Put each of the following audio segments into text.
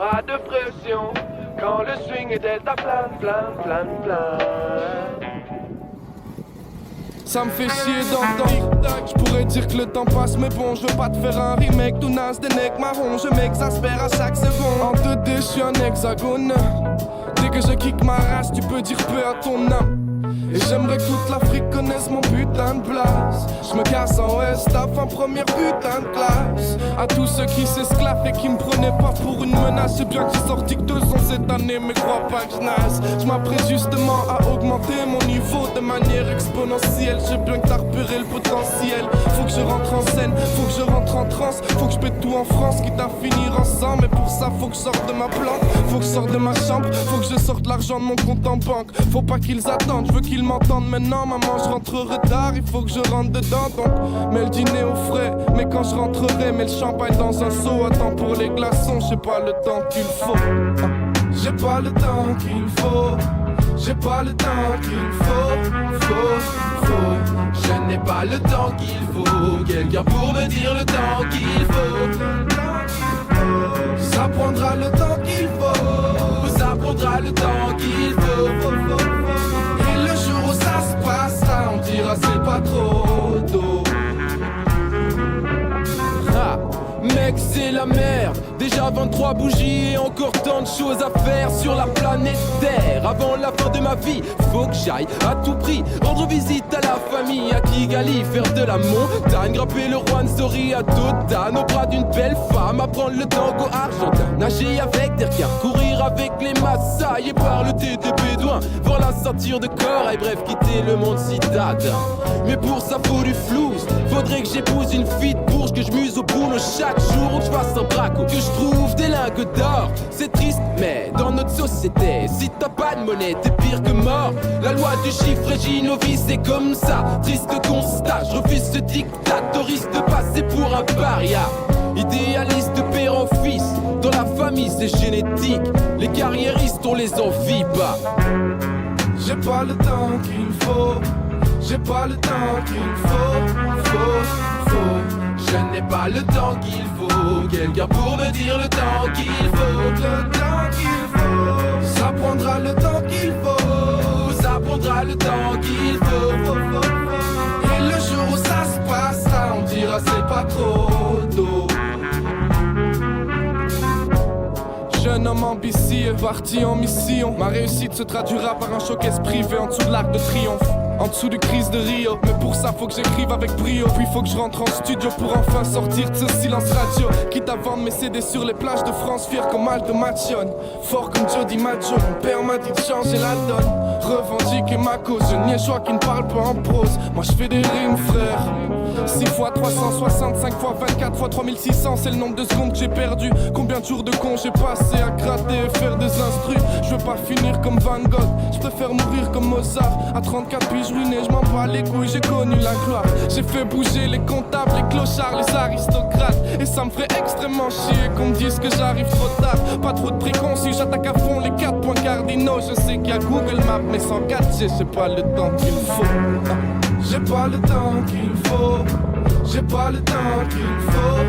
Pas de pression, quand le swing est delta plein. Ça me fait chier d'entendre. Je pourrais dire que le temps passe, mais bon, je veux pas te faire un remake. Tout naze des necks marrons, je m'exaspère à chaque seconde. En 2D, je suis un hexagone. Dès que je kick ma race, tu peux dire peu à ton âme. Et j'aimerais que toute l'Afrique connaisse mon putain de place. Je me casse en West Af, en première putain de classe. À tous ceux qui s'esclavent et qui me prenaient pas pour une menace. C'est bien que j'ai sorti que 2 ans cette année, mais crois pas que je nasse. Je m'apprête justement à augmenter mon niveau de manière exponentielle. J'ai bien que t'as repéré le potentiel. Faut que je rentre en scène, faut que je rentre en transe. Faut que je pète tout en France, quitte à finir ensemble. Mais pour ça, faut que je sorte de ma plante, faut que je sorte de ma chambre. Faut que je sorte l'argent de mon compte en banque. Faut pas qu'ils attendent, je veux qu'ils m'entendent maintenant. Maman, je rentrerai tard, il faut que je rentre dedans. Donc, mets le dîner au frais. Mais quand je rentrerai, mets le champagne dans un seau. Attends pour les glaçons, j'ai pas le temps qu'il faut. J'ai pas le temps qu'il faut. J'ai pas le temps qu'il faut. Je n'ai pas le temps qu'il faut. Quelqu'un pour me dire le temps qu'il faut. Ça prendra le temps qu'il faut. Ça prendra le temps qu'il faut. Et le jour où ça se passera, on dira c'est pas trop tôt. Ah, mec, c'est la merde. Déjà 23 bougies et encore tant de choses à faire sur la planète Terre. Avant la fin de ma vie, faut que j'aille à tout prix rendre visite à la famille à Kigali, faire de la montagne, grimper le Rwanda Story à Dothan, au bras d'une belle femme, apprendre le tango argentin, nager avec des requins, courir avec les Maasai et boire le thé des bédouins, voir la ceinture de corps et bref quitter le monde citadin. Mais pour ça faut du flouze, faudrait que j'épouse une fille de Bourges, que je muse au boulot chaque jour, que je fasse un braco, que je trouve des lingots d'or. C'est triste mais dans notre société, si t'as pas de monnaie t'es pire que mort. La loi du chiffre régit nos vies, c'est comme ça. Triste constat, je refuse ce dictatoriste de passer pour un paria. Idéaliste de père en fils, dans la famille c'est génétique. Les carriéristes on les envie pas. J'ai pas le temps qu'il faut. J'ai pas le temps qu'il faut. Je n'ai pas le temps qu'il faut. Quelqu'un pour me dire le temps qu'il faut. Le temps qu'il faut. Ça prendra le temps qu'il faut. Ça prendra le temps qu'il faut. Et le jour où ça se passera, on dira c'est pas trop tôt. Jeune homme ambitieux, parti en mission. Ma réussite se traduira par un showcase privé en dessous de l'Arc de Triomphe, en dessous du Christ de Rio. Mais pour ça faut que j'écrive avec brio. Puis faut que je rentre en studio pour enfin sortir de ce silence radio. Quitte à vendre mes CD sur les plages de France, fier comme Aldo Machion, fort comme Jody Maggio. Mon père m'a dit de changer la donne, revendiquer ma cause. Je n'y ai choix qui ne parle pas en prose. Moi je fais des rimes frère. 6 x 360, 5 x 24 x 3600, c'est le nombre de secondes que j'ai perdu. Combien de jours de con j'ai passé à gratter et faire des instrus. Je veux pas finir comme Van Gogh, je préfère mourir comme Mozart. À 34 piges ruiné, je m'en bats les couilles, j'ai connu la gloire. J'ai fait bouger les comptables, les clochards, les aristocrates. Et ça me ferait extrêmement chier qu'on me dise que j'arrive trop tard. Pas trop de préconçus, j'attaque à fond les 4 points cardinaux. Je sais qu'il y a Google Maps, mais sans 4G, j'ai pas le temps qu'il faut. J'ai pas le temps qu'il faut. J'ai pas le temps qu'il faut.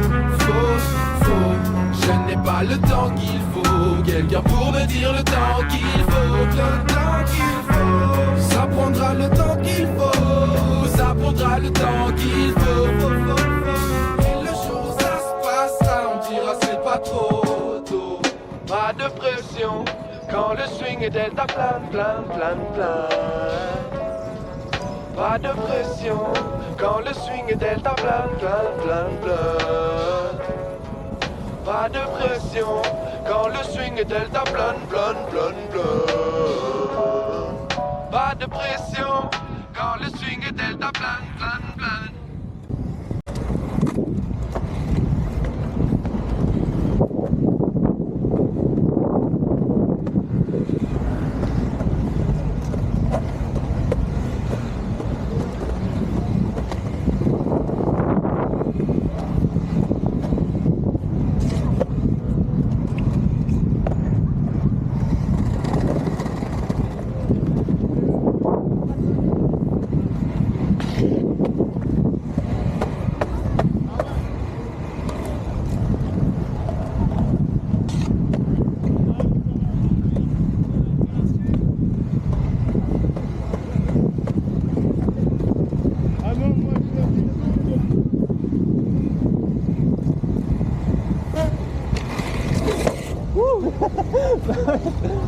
Je n'ai pas le temps qu'il faut. Quelqu'un pour me dire le temps qu'il faut. Le temps qu'il faut. Ça prendra le temps qu'il faut. Ça prendra le temps qu'il faut. Et le jour où ça se passera, on dira c'est pas trop tôt. Pas de pression, quand le swing est delta plein. Pas de pression, quand le swing est delta plein. Pas de pression, quand le swing est delta plein. Pas de pression, quand le swing est delta plein.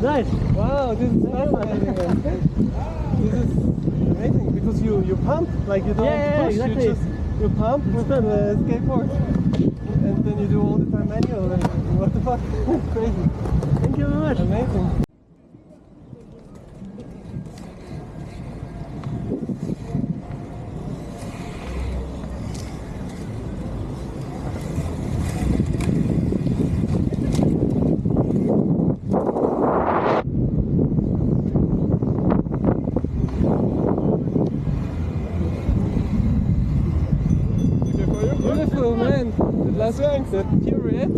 Nice. Wow, this is fascinating. Man. This is amazing because you pump, like you don't Yeah, push, exactly. you pump with the skateboard. And then you do all the time manual. And what the fuck? Crazy. Thank you very much. Amazing. Beautiful, man. The last one, the turret.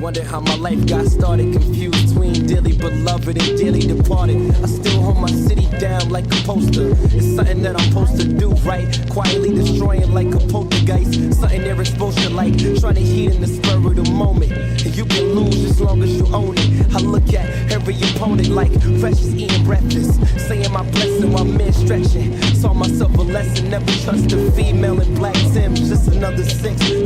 Wonder how my life got started, confused between dearly beloved and dearly departed. I still hold my city down like a poster. It's something that I'm supposed to do right, quietly destroying like a poltergeist. Something they're exposed to like, trying to heat in the spur of the moment. And you can lose as long as you own it. I look at every opponent like precious eating breakfast, saying my blessing while men stretching. Saw myself a lesson, never trust a female in black Timbs. Just another 6,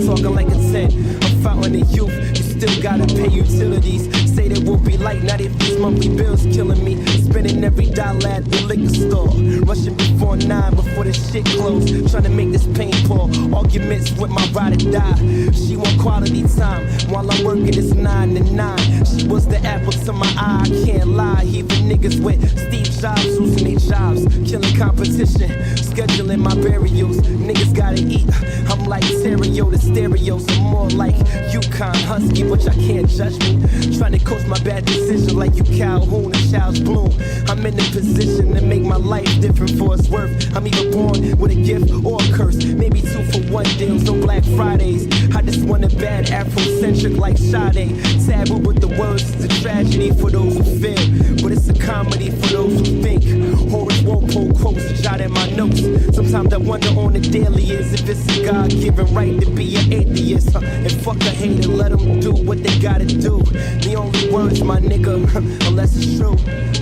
talking like a 10. I'm fountain of youth, you still gotta pay utilities. Say there will be light, not if these monthly bills killing me. Spending every dollar at the liquor store, rushing before 9, before the shit closed. Trying to make this pain pour, arguments with my ride or die. She want quality time, while I'm working it's 9 to 9. She was the apple to my eye, I can't lie. Even niggas with Steve Jobs losing their jobs, killing competition, scheduling my burials. Niggas gotta eat, I'm like stereo to stereos. I'm more like Yukon Husky, but y'all can't judge me. Trying to coach my bad decision like you Calhoun and Child's Bloom. I'm in a position to make my life different for its worth. I'm either born with a gift or a curse. Maybe 2 for 1 deals, no Black Fridays. I just want a bad Afrocentric like Sade. Taboo, but the words is a tragedy for those who feel, but it's a comedy for those who think. Horace Walpole quotes jot in my notes. Sometimes I wonder on the daily is if it's a God-given right to be an atheist. And fuck a hater, let them do what they gotta do. The only words, my nigga, unless it's true.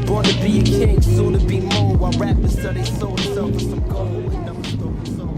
Born to be a king, soon to be more. While rappers sell they soul self for some gold and never stole soul.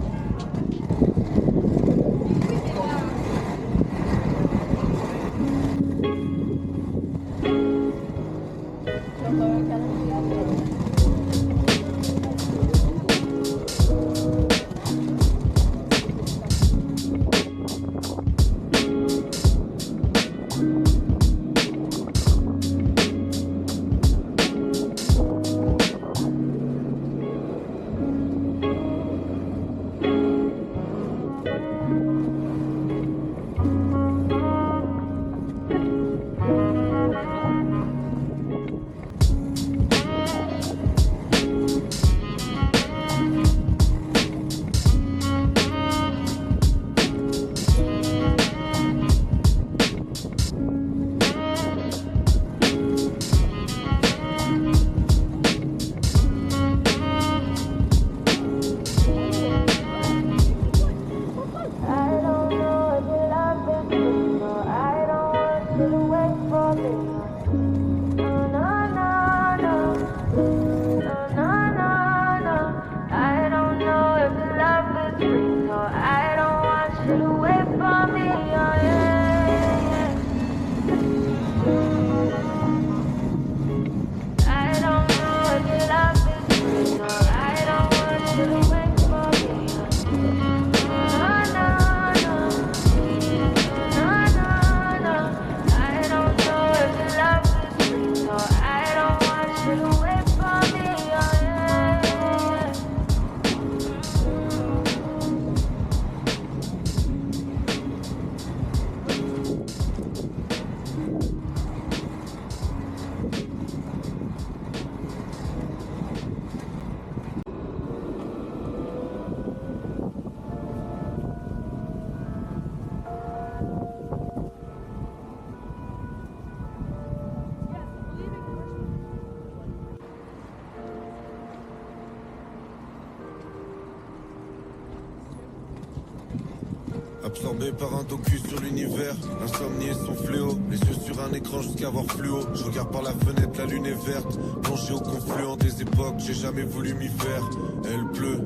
Absorbé par un docu sur l'univers, l'insomnie est son fléau. Les yeux sur un écran jusqu'à voir fluo. Je regarde par la fenêtre, la lune est verte. Plongé au confluent des époques, j'ai jamais voulu m'y faire. Elle pleut,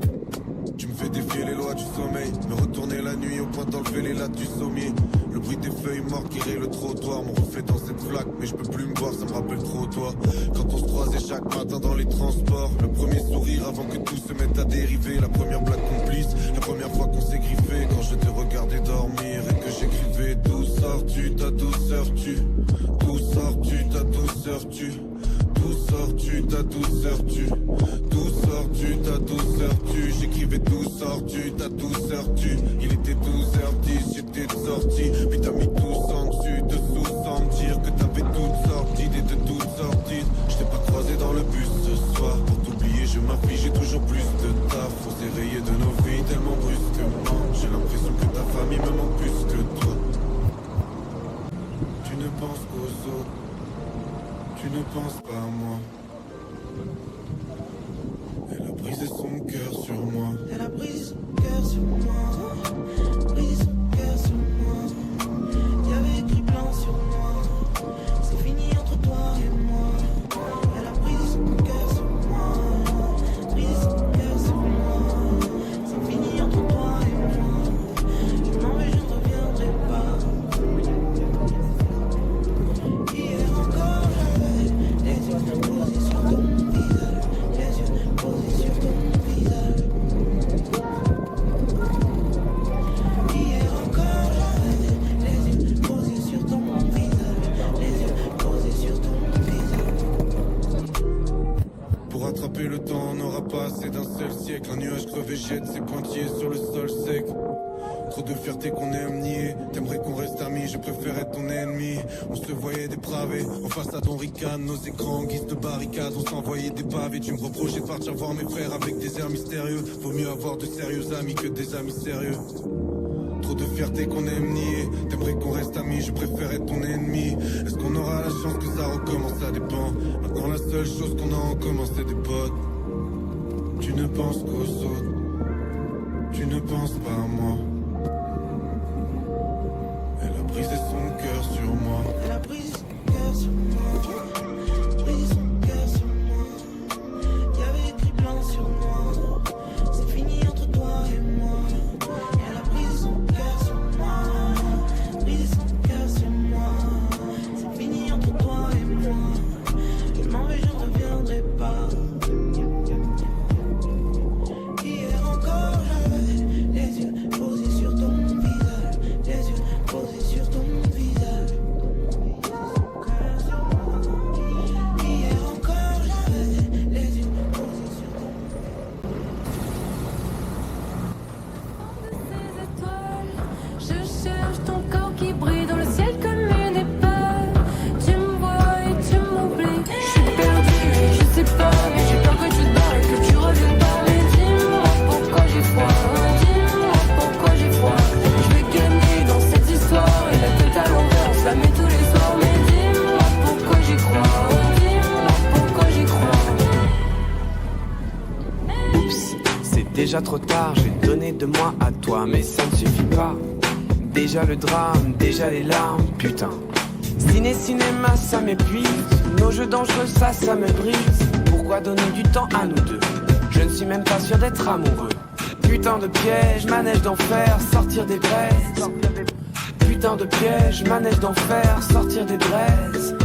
tu me fais défier les lois du sommeil. Me retourner la nuit au point d'enlever les lattes du sommier. Le bruit des feuilles mortes qui raye le trottoir. Mon reflet dans cette flaque, mais je peux plus me voir, ça me rappelle trop toi. Quand on se croisait chaque matin dans les transports. Le premier sourire avant que tout se mette à dériver. La première blague complice, la première fois qu'on s'est griffé. Quand je te regardais dormir et que j'écrivais. D'où sors-tu, ta douceur tu? D'où sors-tu, ta douceur tu? D'où sors-tu, ta douceur tu? D'où sors-tu, ta douceur tu? J'écrivais d'où sors-tu, ta douceur tu? Il était 12h10, j'étais sorti. Puis t'as mis tous en dessus, dessous sans me dire que t'avais toutes sortes d'idées de toutes sorties. Je t'ai pas croisé dans le bus ce soir. Pour t'oublier je m'affiche, j'ai toujours plus de taf. Faut s'éveiller de nos vies tellement brusquement. J'ai l'impression que ta famille me manque plus que toi. Tu ne penses qu'aux autres, tu ne penses pas à moi. Elle a brisé son cœur sur moi. Elle a brisé son cœur sur moi. Brisé son cœur sur moi. Y'avait écrit blanc sur moi. C'est fini entre toi et moi. Elle a brisé son cœur sur moi. Brisé son cœur sur moi. C'est fini entre toi et moi. Je m'en vais, je ne reviendrai pas. Hier encore j'avais les yeux posés sur ton visage. Les yeux posés sur ton visage. Hier encore j'avais les yeux posés sur ton visage. Les yeux posés sur ton visage. Pour attraper le temps, on n'aura pas assez d'un seul siècle. Un nuage crevé jette ses pointillés sur le sol sec. Trop de fierté qu'on aime nier. T'aimerais qu'on reste amis, je préfère être ton ennemi. On se voyait dépravé, en face à ton ricane. Nos écrans en guise de barricade, on s'envoyait des pavés. Tu me reprochais de partir voir mes frères avec des airs mystérieux. Vaut mieux avoir de sérieux amis que des amis sérieux. Trop de fierté qu'on aime nier. T'aimerais qu'on reste amis, je préfère être ton ennemi. Est-ce qu'on aura la chance que ça recommence? Ça dépend. Maintenant la seule chose qu'on a en commun c'est des potes. Tu ne penses qu'aux autres, tu ne penses pas à moi. Elle a brisé son cœur sur moi. Elle a brisé son cœur sur moi. Brisé son cœur sur moi. Y'avait écrit blanc sur moi. C'est fini entre toi et moi. Elle a brisé son cœur sur moi. Brisé son cœur sur moi. C'est fini entre toi et moi. Je m'en vais, je ne reviendrai pas. Hier encore j'avais les yeux posés sur ton visage. Les yeux posés sur ton visage. Hier encore j'avais les yeux posés sur ton Je cherche ton corps qui brille dans le ciel comme une épave. Tu me vois et tu m'oublies. Je suis perdue, je sais pas, mais j'ai peur que tu te barres et que tu reviennes pas. Mais dis-moi pourquoi j'ai froid. Dis-moi pourquoi j'ai froid. Je vais gagner dans cette histoire et la tête à l'envers, on se la met tous les soirs. Mais dis-moi pourquoi j'y crois. Dis-moi pourquoi j'y crois. Oups, c'est déjà trop tard, j'ai donné de moi à toi, mais ça ne suffit pas. Déjà le drame, déjà les larmes, putain. Cinéma, ça m'épuise. Nos jeux dangereux, ça me brise. Pourquoi donner du temps à nous deux? Je ne suis même pas sûr d'être amoureux. Putain de piège, manège d'enfer, sortir des braises. Putain de piège, manège d'enfer, sortir des braises.